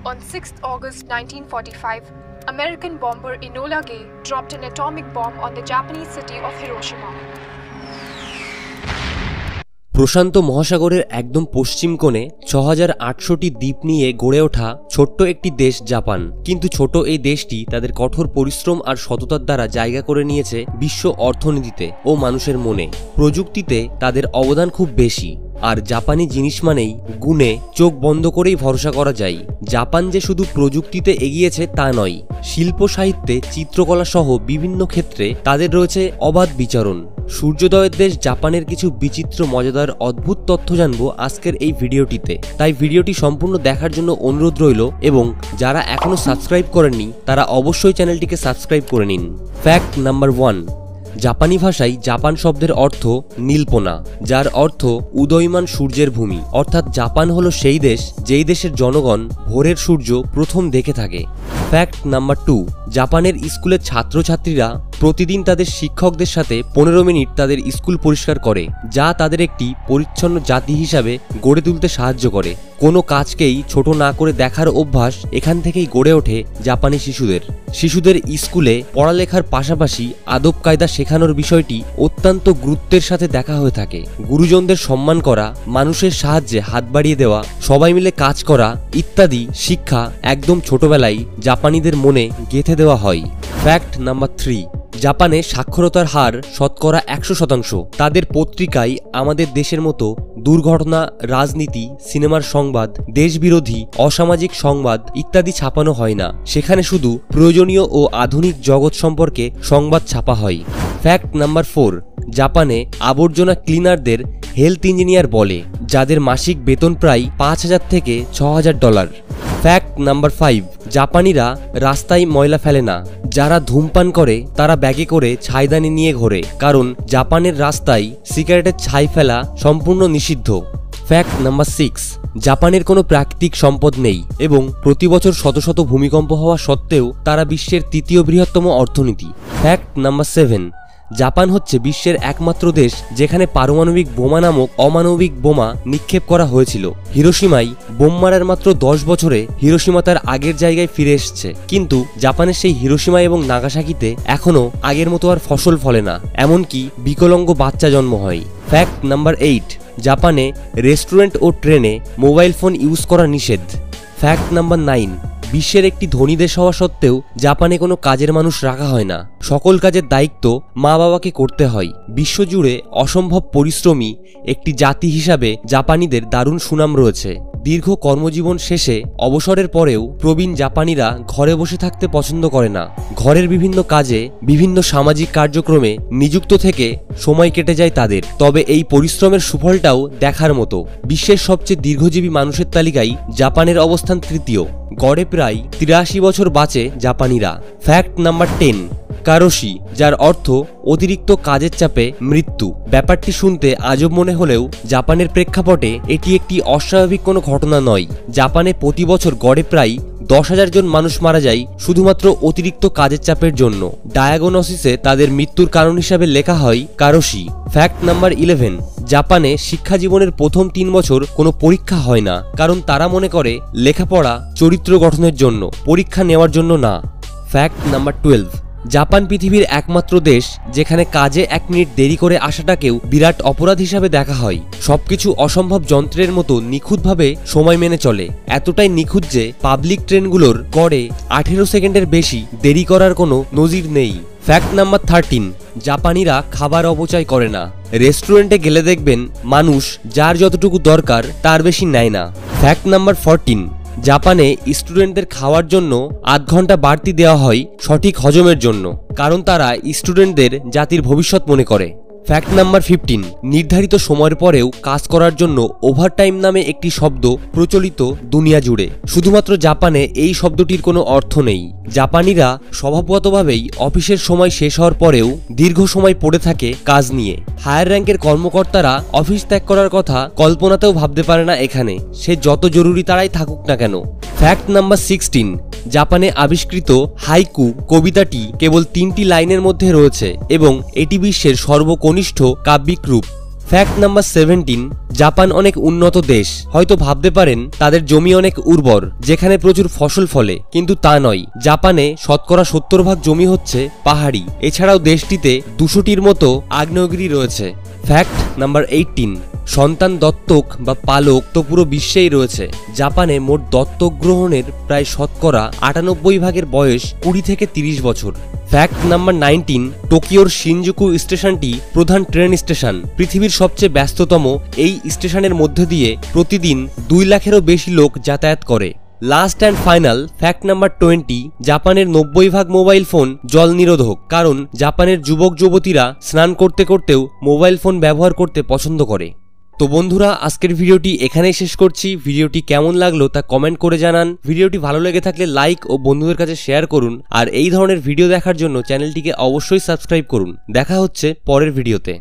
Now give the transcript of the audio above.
On 6th August 1945, American bomber Enola Gay dropped an atomic bomb on the Japanese city of Hiroshima. প্রশান্ত মহাসাগরের একদম পশ্চিম কোণে ৬৮০০টি দ্বীপ নিয়ে গড়ে ওঠা ছোট্ট একটি দেশ জাপান। কিন্তু ছোট এই দেশটি তাদের কঠোর পরিশ্রম আর সততার দ্বারা জায়গা করে নিয়েছে বিশ্ব অর্থনীতিতে ও মানুষের মনে। প্রযুক্তিতে তাদের অবদান খুব বেশি, আর জাপানি জিনিস মানেই গুণে চোখ বন্ধ করেই ভরসা করা যায়। জাপান যে শুধু প্রযুক্তিতে এগিয়েছে তা নয়, শিল্প সাহিত্যে, চিত্রকলা সহ বিভিন্ন ক্ষেত্রে তাদের রয়েছে অবাধ বিচরণ। সূর্যোদয়ের দেশ জাপানের কিছু বিচিত্র মজাদার অদ্ভুত তথ্য জানবো আজকের এই ভিডিওটিতে, তাই ভিডিওটি সম্পূর্ণ দেখার জন্য অনুরোধ রইল, এবং যারা এখনো সাবস্ক্রাইব করেননি তারা অবশ্যই চ্যানেলটিকে সাবস্ক্রাইব করে নিন। ফ্যাক্ট নাম্বার 1, জাপানি ভাষায় জাপান শব্দের অর্থ নীলপোনা, যার অর্থ উদয়মান সূর্যের ভূমি। অর্থাৎ জাপান হলো সেই দেশ যেই দেশের জনগণ ভোরের সূর্য প্রথম দেখে থাকে। ফ্যাক্ট নাম্বার 2, জাপানের স্কুলের ছাত্রছাত্রীরা প্রতিদিন তাদের শিক্ষকদের সাথে 15 মিনিট তাদের স্কুল পরিষ্কার করে, যা তাদের একটি পরিচ্ছন্ন জাতি হিসাবে গড়ে তুলতে সাহায্য করে। কোনো কাজকেই ছোট না করে দেখার অভ্যাস এখান থেকেই গড়ে ওঠে জাপানি শিশুদের স্কুলে পড়ালেখার পাশাপাশি আদব কায়দা শেখানোর বিষয়টি অত্যন্ত গুরুত্বের সাথে দেখা হয়ে থাকে। গুরুজনদের সম্মান করা, মানুষের সাহায্যে হাত বাড়িয়ে দেওয়া, সবাই মিলে কাজ করা ইত্যাদি শিক্ষা একদম ছোটবেলায় জাপানিদের মনে গেঁথে দেওয়া হয়। ফ্যাক্ট নাম্বার 3, জাপানে সাক্ষরতার হার শতকরা 100%। তাদের পত্রিকায় আমাদের দেশের মতো দুর্ঘটনা, রাজনীতি, সিনেমার সংবাদ, দেশবিরোধী, অসামাজিক সংবাদ ইত্যাদি ছাপানো হয় না। সেখানে শুধু প্রয়োজনীয় ও আধুনিক জগৎ সম্পর্কে সংবাদ ছাপা হয়। ফ্যাক্ট নাম্বার 4, জাপানে আবর্জনা ক্লিনারদের হেলথ ইঞ্জিনিয়ার বলে, যাদের মাসিক বেতন প্রায় $5000 থেকে $6000। ফ্যাক্ট নাম্বার 5, জাপানিরা রাস্তায় ময়লা ফেলে না। যারা ধূমপান করে তারা ব্যাগে করে ছাইদানি নিয়ে ঘোরে, কারণ জাপানের রাস্তায় সিগারেটের ছাই ফেলা সম্পূর্ণ নিষিদ্ধ। ফ্যাক্ট নাম্বার 6, জাপানের কোনো প্রাকৃতিক সম্পদ নেই এবং প্রতি বছর শত শত ভূমিকম্প হওয়া সত্ত্বেও তারা বিশ্বের 3য় বৃহত্তম অর্থনীতি। ফ্যাক্ট নাম্বার 7, জাপান হচ্ছে বিশ্বের একমাত্র দেশ যেখানে পারমাণবিক বোমা নামক অমানবিক বোমা নিক্ষেপ করা হয়েছিল। হিরোশিমায় বোম মারার মাত্র 10 বছরে হিরোশিমা তার আগের জায়গায় ফিরে এসেছে, কিন্তু জাপানের সেই হিরোশিমা এবং নাগাসাকিতে এখনও আগের মতো আর ফসল ফলে না, এমনকি বিকলাঙ্গ বাচ্চা জন্ম হয়। ফ্যাক্ট নাম্বার 8, জাপানে রেস্টুরেন্ট ও ট্রেনে মোবাইল ফোন ইউজ করা নিষেধ। ফ্যাক্ট নাম্বার 9, বিশ্বের একটি ধনী দেশ হওয়া সত্ত্বেও জাপানে কোনো কাজের মানুষ রাখা হয় না। সকল কাজের দায়িত্ব মা বাবাকে করতে হয়। বিশ্বজুড়ে অসম্ভব পরিশ্রমী একটি জাতি হিসাবে জাপানিদের দারুণ সুনাম রয়েছে। দীর্ঘ কর্মজীবন শেষে অবসরের পরেও প্রবীণ জাপানিরা ঘরে বসে থাকতে পছন্দ করে না। ঘরের বিভিন্ন কাজে, বিভিন্ন সামাজিক কার্যক্রমে নিযুক্ত থেকে সময় কেটে যায় তাদের। তবে এই পরিশ্রমের সুফলটাও দেখার মতো। বিশ্বের সবচেয়ে দীর্ঘজীবী মানুষের তালিকায় জাপানের অবস্থান 3য়। গড়ে প্রায় 83 বছর বাঁচে জাপানিরা। ফ্যাক্ট নাম্বার 10, কারোশি, যার অর্থ অতিরিক্ত কাজের চাপে মৃত্যু। ব্যাপারটি শুনতে আজব মনে হলেও জাপানের প্রেক্ষাপটে এটি একটি অস্বাভাবিক কোনো ঘটনা নয়। জাপানে প্রতি বছর গড়ে প্রায় 10,000 জন মানুষ মারা যায় শুধুমাত্র অতিরিক্ত কাজের চাপের জন্য। ডায়াগনোসিসে তাদের মৃত্যুর কারণ হিসাবে লেখা হয় কারোশি। ফ্যাক্ট নাম্বার 11, জাপানে শিক্ষা জীবনের প্রথম 3 বছর কোনো পরীক্ষা হয় না, কারণ তারা মনে করে লেখাপড়া চরিত্র গঠনের জন্য, পরীক্ষা নেওয়ার জন্য না। ফ্যাক্ট নাম্বার 12, জাপান পৃথিবীর একমাত্র দেশ যেখানে কাজে 1 মিনিট দেরি করে আসাটাকেও বিরাট অপরাধ হিসাবে দেখা হয়। সবকিছু অসম্ভব যন্ত্রের মতো নিখুঁতভাবে সময় মেনে চলে, এতটাই নিখুঁত যে পাবলিক ট্রেনগুলোর গড়ে 18 সেকেন্ডের বেশি দেরি করার কোনো নজির নেই। ফ্যাক্ট নাম্বার 13, জাপানিরা খাবার অপচয় করে না। রেস্টুরেন্টে গেলে দেখবেন মানুষ যার যতটুকু দরকার তার বেশি নেয় না। ফ্যাক্ট নাম্বার 14, জাপানে স্টুডেন্টদের খাওয়ার জন্য 8 ঘন্টা বাড়তি দেওয়া হয় সঠিক হজমের জন্য, কারণ তারা স্টুডেন্টদের জাতির ভবিষ্যৎ মনে করে। ফ্যাক্ট নাম্বার 15, নির্ধারিত সময়ের পরেও কাজ করার জন্য ওভারটাইম নামে একটি শব্দ প্রচলিত দুনিয়া জুড়ে। শুধুমাত্র জাপানে এই শব্দটির কোনো অর্থ নেই। জাপানিরা স্বভাবগতভাবেই অফিসের সময় শেষ হওয়ার পরেও দীর্ঘ সময় পড়ে থাকে কাজ নিয়ে। হায়ার র্যাঙ্কের কর্মকর্তারা অফিস ত্যাগ করার কথা কল্পনাতেও ভাবতে পারে না এখানে, সে যত জরুরি তারাই থাকুক না কেন। ফ্যাক্ট নাম্বার 16, জাপানে আবিষ্কৃত হাইকু কবিতাটি কেবল 3টি লাইনের মধ্যে রয়েছে এবং এটি বিশ্বের সর্বকনিষ্ঠ কাব্যিক রূপ। ফ্যাক্ট নাম্বার 17, জাপান অনেক উন্নত দেশ। হয়তো ভাবতে পারেন তাদের জমি অনেক উর্বর, যেখানে প্রচুর ফসল ফলে, কিন্তু তা নয়। জাপানে শতকরা 70% জমি হচ্ছে পাহাড়ি। এছাড়াও দেশটিতে 200টির মতো আগ্নেয়গিরি রয়েছে। ফ্যাক্ট নাম্বার 18, সন্তান দত্তক বা পালক তো পুরো বিশ্বেই রয়েছে। জাপানে মোট দত্তক গ্রহণের প্রায় শতকরা 98% বয়স 20 থেকে 30 বছর। ফ্যাক্ট নাম্বার 19, টোকিওর শিনজুকু স্টেশনটি প্রধান ট্রেন স্টেশন। পৃথিবীর সবচেয়ে ব্যস্ততম এই স্টেশনের মধ্যে দিয়ে প্রতিদিন 2 লাখেরও বেশি লোক যাতায়াত করে। Last and final fact number 20, জাপানের 90% মোবাইল ফোন জল নিরোধক, কারণ জাপানের যুবক যুবতীরা স্নান করতে করতেও মোবাইল ফোন ব্যবহার করতে পছন্দ করে। তো বন্ধুরা, আজকের ভিডিওটি এখানেই শেষ করছি। ভিডিওটি কেমন লাগলো তা কমেন্ট করে জানান। ভিডিওটি ভালো লেগে থাকলে লাইক ও বন্ধুদের কাছে শেয়ার করুন। আর এই ধরনের ভিডিও দেখার জন্য চ্যানেলটিকে অবশ্যই সাবস্ক্রাইব করুন। দেখা হচ্ছে পরের ভিডিওতে।